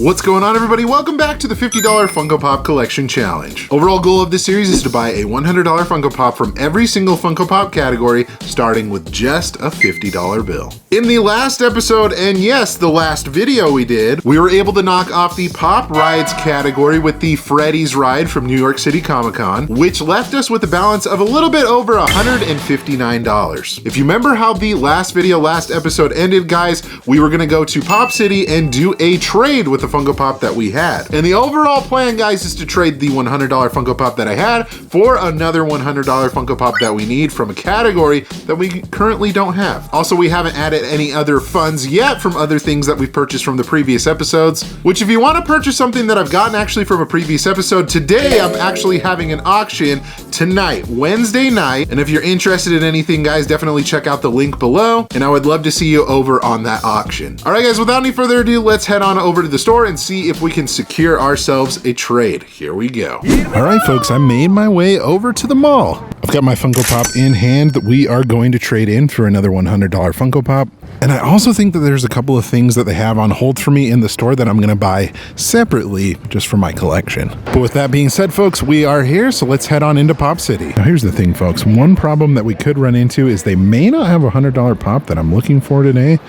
What's going on, everybody? Welcome back to the $50 Funko Pop Collection Challenge. Overall goal of this series is to buy a $100 Funko Pop from every single Funko Pop category, starting with just a $50 bill. In the last episode, and yes, the last video we did, we were able to knock off the Pop Rides category with the Freddy's Ride from New York City Comic Con, which left us with a balance of a little bit over $159. If you remember how the last episode ended, guys, we were gonna go to Pop City and do a trade with the Funko Pop that we had. And the overall plan, guys, is to trade the $100 Funko Pop that I had for another $100 Funko Pop that we need from a category that we currently don't have. Also, we haven't added any other funds yet from other things that we've purchased from the previous episodes, which if you want to purchase something that I've gotten actually from a previous episode, today I'm actually having an auction tonight, Wednesday night. And if you're interested in anything, guys, definitely check out the link below, and I would love to see you over on that auction. All right, guys, without any further ado, let's head on over to the store and see if we can secure ourselves a trade. Here we go. All right, folks, I made my way over to the mall. I've got my Funko Pop in hand that we are going to trade in for another $100 Funko Pop. And I also think that there's a couple of things that they have on hold for me in the store that I'm going to buy separately just for my collection. But with that being said, folks, we are here, so let's head on into Pop City. Now, here's the thing, folks. One problem that we could run into is they may not have a $100 Pop that I'm looking for today.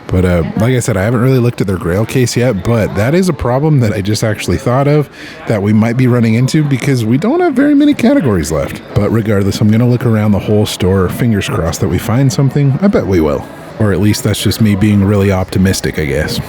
But like I said, I haven't really looked at their Grail case yet, but that is a problem that I just actually thought of that we might be running into because we don't have very many categories left. But regardless, I'm going to look around the whole store. Fingers crossed that we find something. I bet we will. Or at least that's just me being really optimistic, I guess.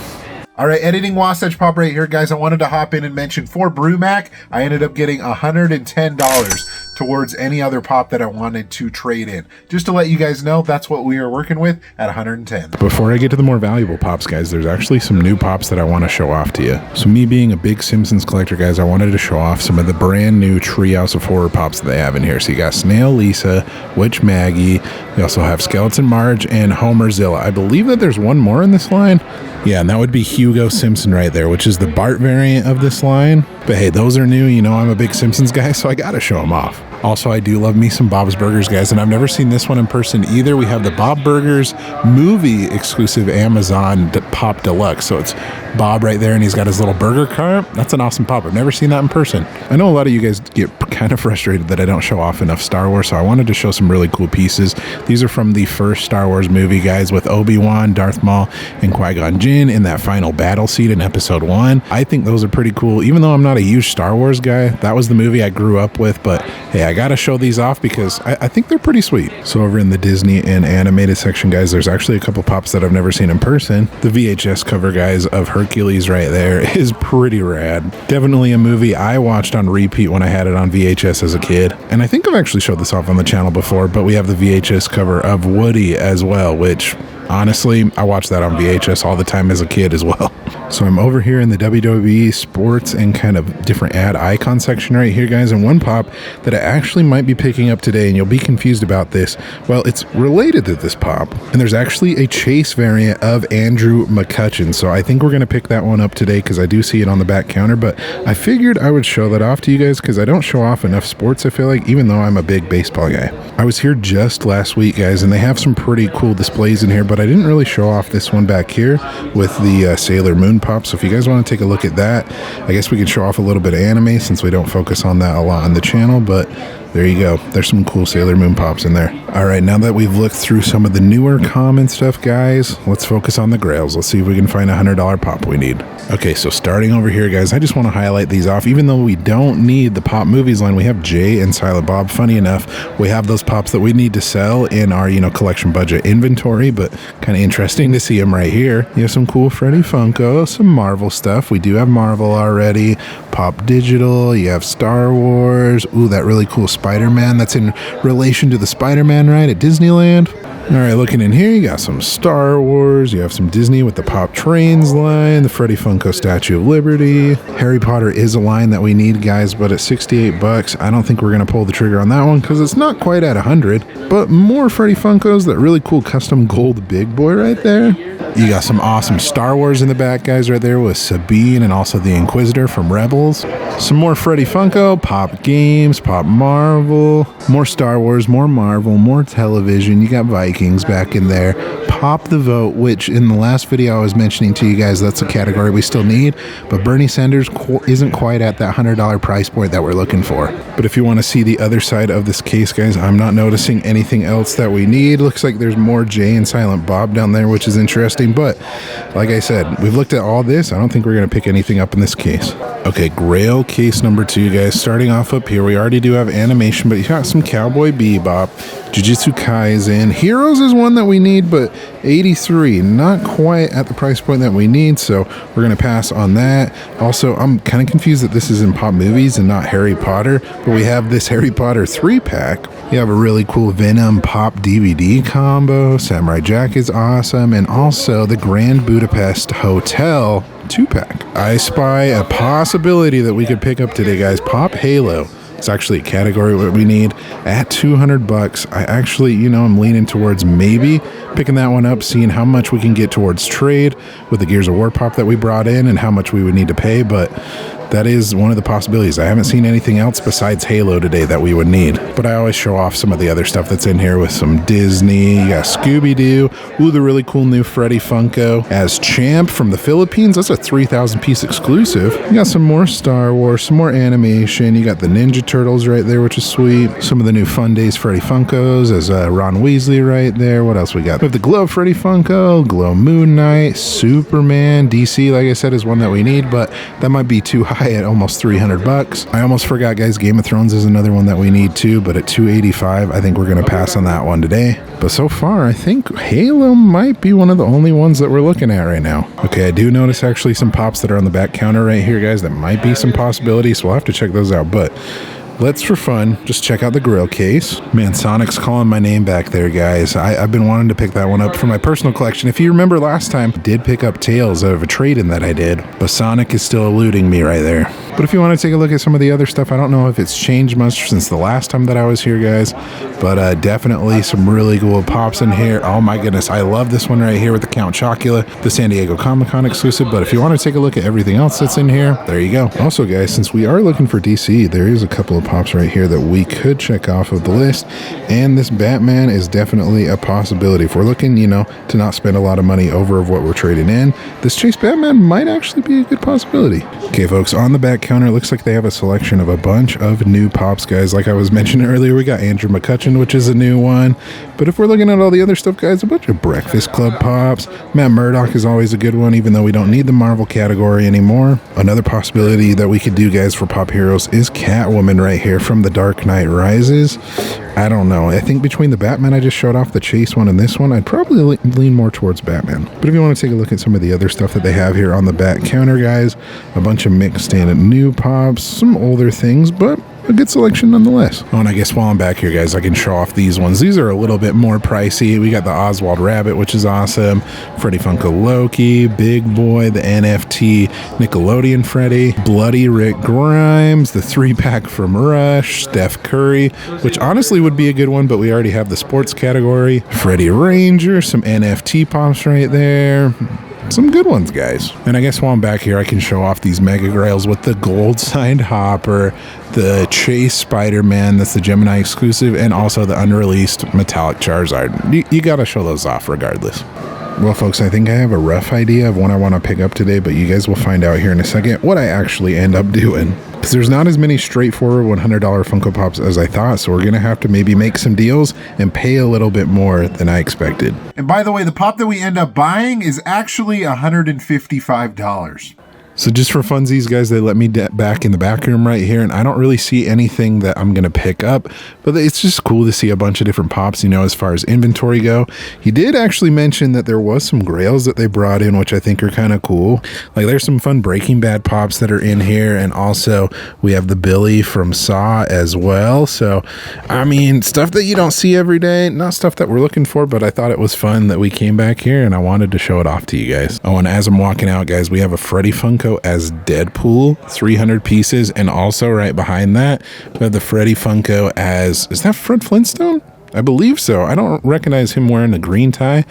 All right, editing Wasatch Pop right here, guys. I wanted to hop in and mention for Brumac, I ended up getting $110 towards any other pop that I wanted to trade in. Just to let you guys know, that's what we are working with at 110. Before I get to the more valuable pops, guys, there's actually some new pops that I want to show off to you. So me being a big Simpsons collector, guys, I wanted to show off some of the brand new Treehouse of Horror pops that they have in here. So you got Snail Lisa, Witch Maggie, you also have Skeleton Marge, and Homer Zilla. I believe that there's one more in this line. Yeah, and that would be Hugo Simpson right there, which is the Bart variant of this line. But hey, those are new. You know, I'm a big Simpsons guy, so I gotta show them off. Also, I do love me some Bob's Burgers, guys, and I've never seen this one in person either. We have the Bob Burgers movie exclusive Amazon Pop Deluxe. So it's Bob right there, and he's got his little burger cart. That's an awesome pop. I've never seen that in person. I know a lot of you guys get kind of frustrated that I don't show off enough Star Wars, so I wanted to show some really cool pieces. These are from the first Star Wars movie, guys, with Obi-Wan, Darth Maul, and Qui-Gon Jinn in that final battle scene in Episode 1. I think those are pretty cool. Even though I'm not a huge Star Wars guy, that was the movie I grew up with, but hey, I gotta show these off because I think they're pretty sweet. So over in the Disney and animated section, guys, there's actually a couple pops that I've never seen in person. The VHS cover, guys, of Hercules right there is pretty rad. Definitely a movie I watched on repeat when I had it on VHS as a kid. And I think I've actually showed this off on the channel before, but we have the VHS cover of Woody as well, which honestly, I watched that on VHS all the time as a kid as well. So I'm over here in the WWE sports and kind of different ad icon section right here, guys, and one pop that I actually might be picking up today, and you'll be confused about this. Well, it's related to this pop, and there's actually a Chase variant of Andrew McCutcheon. So I think we're going to pick that one up today because I do see it on the back counter, but I figured I would show that off to you guys because I don't show off enough sports, I feel like, even though I'm a big baseball guy. I was here just last week, guys, and they have some pretty cool displays in here, but I didn't really show off this one back here with the Sailor Moon pop. So if you guys want to take a look at that, I guess we can show off a little bit of anime since we don't focus on that a lot on the channel, but there you go. There's some cool Sailor Moon pops in there. All right, now that we've looked through some of the newer common stuff, guys, let's focus on the grails. Let's see if we can find a $100 pop we need. Okay, so starting over here, guys, I just want to highlight these off. Even though we don't need the Pop Movies line, we have Jay and Silent Bob. Funny enough, we have those pops that we need to sell in our, collection budget inventory, but kind of interesting to see them right here. You have some cool Freddy Funko, some Marvel stuff. We do have Marvel already. Pop Digital, you have Star Wars. Ooh, that really cool Spider-Man. That's in relation to the Spider-Man ride at Disneyland. All right, looking in here, you got some Star Wars. You have some Disney with the Pop Trains line, the Freddy Funko Statue of Liberty. Harry Potter is a line that we need, guys, but at 68 bucks, I don't think we're going to pull the trigger on that one because it's not quite at 100. But more Freddy Funkos, that really cool custom gold big boy right there. You got some awesome Star Wars in the back, guys, right there with Sabine and also the Inquisitor from Rebels. Some more Freddy Funko, Pop Games, Pop Marvel, more Star Wars, more Marvel, more television. You got Vikings back in there. Pop the Vote, which in the last video I was mentioning to you guys, that's a category we still need, but Bernie Sanders isn't quite at that $100 price point that we're looking for. But if you want to see the other side of this case, guys, I'm not noticing anything else that we need. Looks like there's more Jay and Silent Bob down there, which is interesting, but like I said, we've looked at all this. I don't think we're going to pick anything up in this case. Okay, Grail case number 2, guys. Starting off up here, we already do have animation, but you got some Cowboy Bebop, Jujutsu Kaisen. Heroes is one that we need, but 83, not quite at the price point that we need, so we're going to pass on that. Also, I'm kind of confused that this is in Pop Movies and not Harry Potter, but we have this Harry Potter 3-pack. You have a really cool Venom Pop DVD combo. Samurai Jack is awesome, and also the Grand Budapest Hotel 2-pack. I spy a possibility that we could pick up today, guys. Pop Halo. It's actually a category what we need at $200. I actually, I'm leaning towards maybe picking that one up, seeing how much we can get towards trade with the Gears of War pop that we brought in and how much we would need to pay, but that is one of the possibilities. I haven't seen anything else besides Halo today that we would need, but I always show off some of the other stuff that's in here with some Disney. You got Scooby-Doo. Ooh, the really cool new Freddy Funko as Champ from the Philippines. That's a 3,000 piece exclusive. You got some more Star Wars, some more animation. You got the Ninja Turtles right there, which is sweet. Some of the new Fun Days Freddy Funkos as Ron Weasley right there. What else we got? We have the Glow Freddy Funko, Glow Moon Knight, Superman. DC, like I said, is one that we need, but that might be too high at almost $300. I almost forgot, guys, Game of Thrones is another one that we need too, but at $285, I think we're going to pass on that one today. But so far, I think Halo might be one of the only ones that we're looking at right now. Okay, I do notice actually some pops that are on the back counter right here, guys. That might be some possibilities, so we'll have to check those out. But let's, for fun, just check out the Grail case. Man, Sonic's calling my name back there, guys. I've been wanting to pick that one up for my personal collection. If you remember last time, I did pick up Tails out of a trade-in that I did, but Sonic is still eluding me right there. But if you want to take a look at some of the other stuff, I don't know if it's changed much since the last time that I was here, guys, but definitely some really cool pops in here. Oh my goodness, I love this one right here with the Count Chocula, the San Diego Comic-Con exclusive. But if you want to take a look at everything else that's in here, there you go. Also, guys, since we are looking for DC, there is a couple of pops right here that we could check off of the list, and this Batman is definitely a possibility. If we're looking, to not spend a lot of money over of what we're trading in, this Chase Batman might actually be a good possibility. Okay, folks, on the back counter, it looks like they have a selection of a bunch of new pops, guys. Like I was mentioning earlier, we got Andrew McCutcheon, which is a new one. But if we're looking at all the other stuff, guys, a bunch of Breakfast Club pops. Matt Murdock is always a good one, even though we don't need the Marvel category anymore. Another possibility that we could do, guys, for Pop Heroes is Catwoman right here from The Dark Knight Rises. I don't know. I think between the Batman I just showed off, the Chase one, and this one, I'd probably lean more towards Batman. But if you want to take a look at some of the other stuff that they have here on the back counter, guys, a bunch of mixed and new pops, some older things, but a good selection nonetheless. Oh, and I guess while I'm back here, guys, I can show off these ones. These are a little bit more pricey. We got the Oswald Rabbit, which is awesome. Freddy Funko Loki, Big Boy, the NFT Nickelodeon Freddy, Bloody Rick Grimes, the 3-pack from Rush, Steph Curry, which honestly would be a good one, but we already have the sports category. Freddy Ranger, some NFT pops right there. Some good ones, guys. And I guess while I'm back here, I can show off these Mega Grails with the gold signed Hopper, the Chase Spider-Man, that's the Gemini exclusive, and also the unreleased metallic Charizard. You gotta show those off regardless. Well, folks, I think I have a rough idea of what I want to pick up today, but you guys will find out here in a second what I actually end up doing. Because there's not as many straightforward $100 Funko Pops as I thought, so we're going to have to maybe make some deals and pay a little bit more than I expected. And by the way, the pop that we end up buying is actually $155. So just for funsies, guys, they let me back in the back room right here, and I don't really see anything that I'm going to pick up, but it's just cool to see a bunch of different pops, as far as inventory go. He did actually mention that there was some grails that they brought in, which I think are kind of cool. Like there's some fun Breaking Bad pops that are in here, and also we have the Billy from Saw as well. So, I mean, stuff that you don't see every day, not stuff that we're looking for, but I thought it was fun that we came back here, and I wanted to show it off to you guys. Oh, and as I'm walking out, guys, we have a Freddy Funko as Deadpool, 300 pieces, and also right behind that we have the Freddy Funko as, is that Fred Flintstone? I believe so. I don't recognize him wearing a green tie,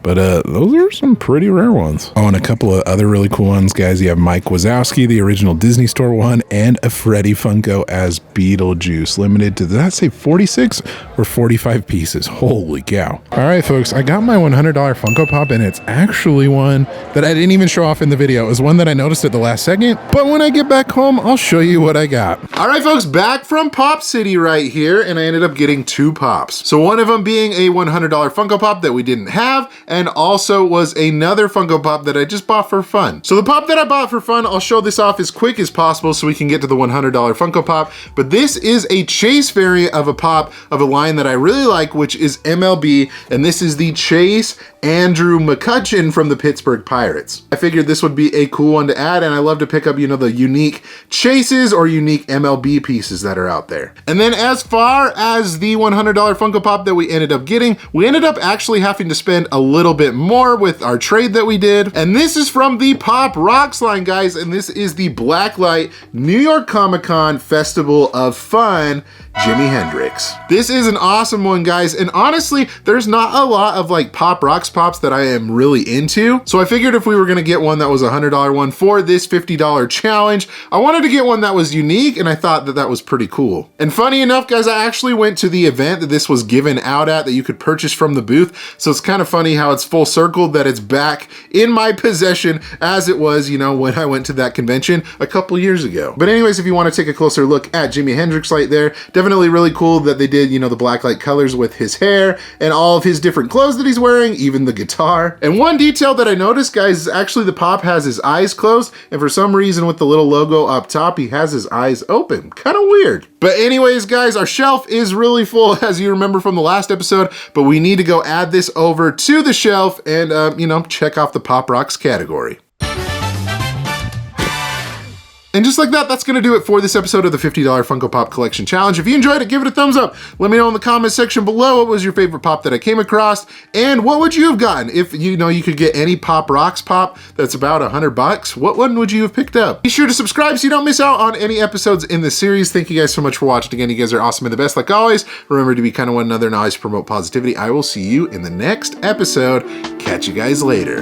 but those are some pretty rare ones. Oh, and a couple of other really cool ones, guys. You have Mike Wazowski, the original Disney Store one, and a Freddy Funko as Beetlejuice, limited to, did I say 46 or 45 pieces? Holy cow. All right, folks, I got my $100 Funko Pop, and it's actually one that I didn't even show off in the video. It was one that I noticed at the last second, but when I get back home, I'll show you what I got. All right, folks, back from Pop City right here, and I ended up getting 2 pops. So one of them being a $100 Funko Pop that we didn't have, and also was another Funko Pop that I just bought for fun. So the pop that I bought for fun, I'll show this off as quick as possible so we can get to the $100 Funko Pop, but this is a Chase variant of a pop of a line that I really like, which is MLB, and this is the Chase Andrew McCutchen from the Pittsburgh Pirates. I figured this would be a cool one to add, and I love to pick up, you know, the unique Chases or unique MLB pieces that are out there. And then as far as the $100 Funko Pop that we ended up getting, we ended up actually having to spend a little bit more with our trade that we did. And this is from the Pop Rocks line, guys, and this is the Blacklight New York Comic-Con Festival of Fun Jimi Hendrix. This is an awesome one, guys, and honestly, there's not a lot of like Pop Rocks pops that I am really into, so I figured if we were gonna get one that was a $100 one for this $50 challenge, I wanted to get one that was unique, and I thought that that was pretty cool. And funny enough, guys, I actually went to the event that this was given out at, that you could purchase from the booth, so it's kind of funny how it's full circle that it's back in my possession as it was, you know, when I went to that convention a couple years ago. But anyways, if you want to take a closer look at Jimi Hendrix right there, definitely really cool that they did, you know, the blacklight colors with his hair and all of his different clothes that he's wearing, even the guitar. And one detail that I noticed, guys, is actually the pop has his eyes closed, and for some reason with the little logo up top, he has his eyes open. Kind of weird. But anyways, guys, our shelf is really full, as you remember from the last episode, but we need to go add this over to the shelf and, you know, check off the Pop Rocks category. And just like that, that's gonna do it for this episode of the $50 Funko Pop Collection Challenge. If you enjoyed it, give it a thumbs up. Let me know in the comments section below what was your favorite pop that I came across, and what would you have gotten if you know you could get any Pop Rocks pop that's about $100. What one would you have picked up? Be sure to subscribe so you don't miss out on any episodes in this series. Thank you guys so much for watching. Again, you guys are awesome and the best like always. Remember to be kind of one another and always promote positivity. I will see you in the next episode. Catch you guys later.